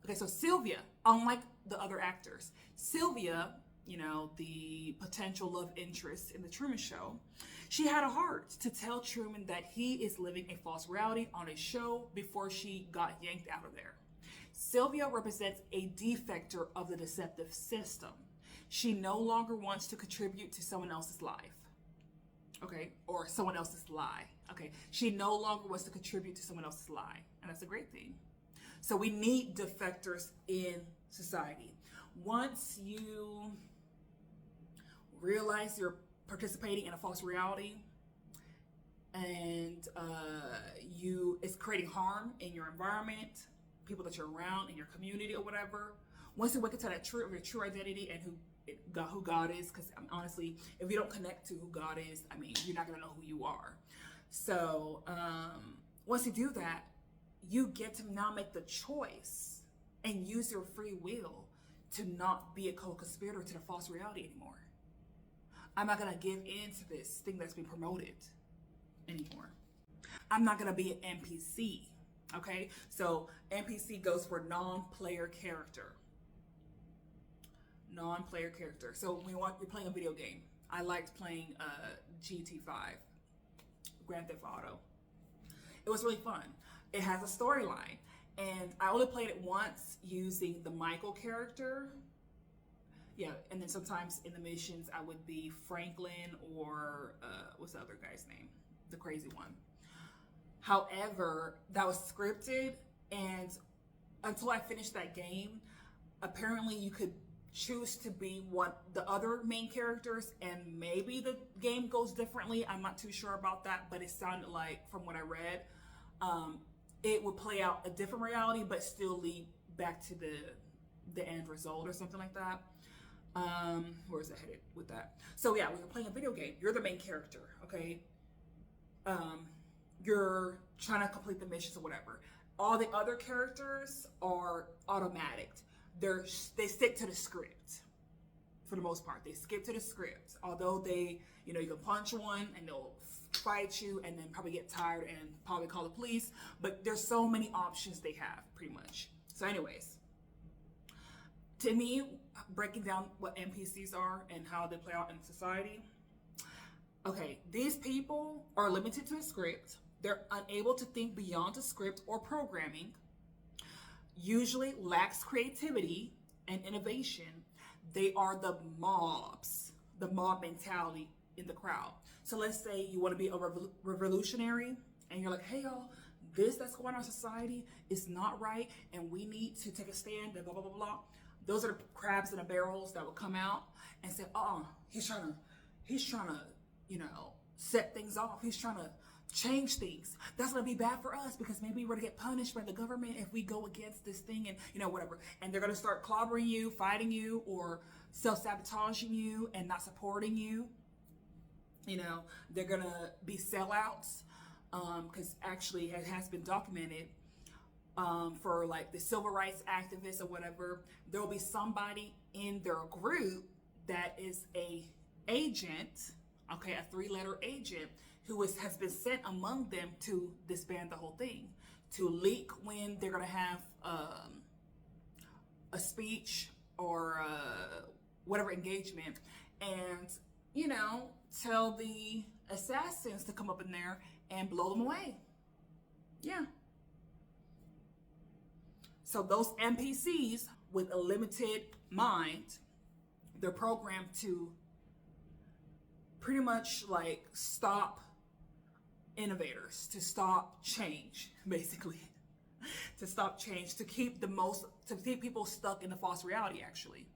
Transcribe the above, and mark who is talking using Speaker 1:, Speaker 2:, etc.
Speaker 1: Okay, so Sylvia, unlike the other actors, Sylvia, the potential love interest in the Truman Show, she had a heart to tell Truman that he is living a false reality on a show before she got yanked out of there. Sylvia represents a defector of the deceptive system. She no longer wants to contribute to someone else's life. Okay, or someone else's lie. Okay, she no longer wants to contribute to someone else's lie, and that's a great thing. So we need defectors in society. Once you realize you're participating in a false reality and it's creating harm in your environment, people that you're around, in your community or whatever, once you wake up to that your true identity and who God is, because honestly, if you don't connect to who God is, you're not going to know who you are. So once you do that, you get to now make the choice and use your free will to not be a co-conspirator to the false reality anymore. I'm not going to give in to this thing that's been promoted anymore. I'm not going to be an NPC. Okay, so NPC goes for non-player character. Non-player character. So when you're playing a video game, I liked playing GT5, Grand Theft Auto. It was really fun. It has a storyline, and I only played it once using the Michael character. Yeah, and then sometimes in the missions I would be Franklin or what's the other guy's name? The crazy one. However, that was scripted, and until I finished that game, apparently you could choose to be the other main characters, and maybe the game goes differently. I'm not too sure about that, but it sounded like, from what I read, it would play out a different reality, but still lead back to the end result or something like that. Where is it headed with that? So yeah, when you're playing a video game, you're the main character, okay? You're trying to complete the missions or whatever. All the other characters are automatic. They stick to the script for the most part. They skip to the script. Although you can punch one and they'll fight you and then probably get tired and probably call the police. But there's so many options they have, pretty much. So anyways, to me, breaking down what NPCs are and how they play out in society. Okay, these people are limited to a script. They're unable to think beyond the script or programming, usually lacks creativity and innovation. They are the mob mentality in the crowd. So let's say you want to be a revolutionary and you're like, hey y'all, that's going on in society is not right and we need to take a stand and blah, blah, blah, blah. Those are the crabs in the barrels that will come out and say, he's trying to, set things off. He's trying to change things. That's going to be bad for us because maybe we're going to get punished by the government if we go against this thing and, whatever. And they're going to start clobbering you, fighting you, or self-sabotaging you and not supporting you. They're going to be sellouts because actually it has been documented for like the civil rights activists or whatever. There will be somebody in their group that is a agent, okay, a 3-letter agent who has been sent among them to disband the whole thing, to leak when they're going to have a speech or whatever engagement, and tell the assassins to come up in there and blow them away. Yeah. So those NPCs with a limited mind, they're programmed to pretty much like stop innovators, to stop change, basically. To stop change, to keep people stuck in the false reality, actually.